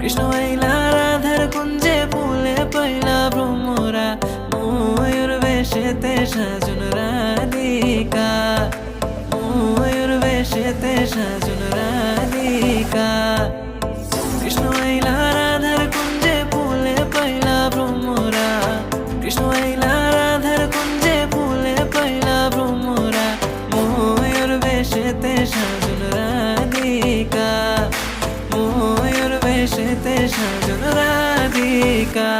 কৃষ্ণ আইলা রাধার কুঞ্জে ফুলে পয়লা ভ্রমরা ময়ূর বেশেতে সাজন রাধিকা ময়ূর বেশেতে সাজন রাধিকা কৃষ্ণ আইলা রাধার কুঞ্জে ফুলে পয়লা ভ্রমরা কৃষ্ণ আইলা রাধার কুঞ্জে ফুলে পয়লা ভ্রমরা ময়ূর বেশেতে সাজন রাধিকা ময়ূর বেশেতে সাজন রাধিকা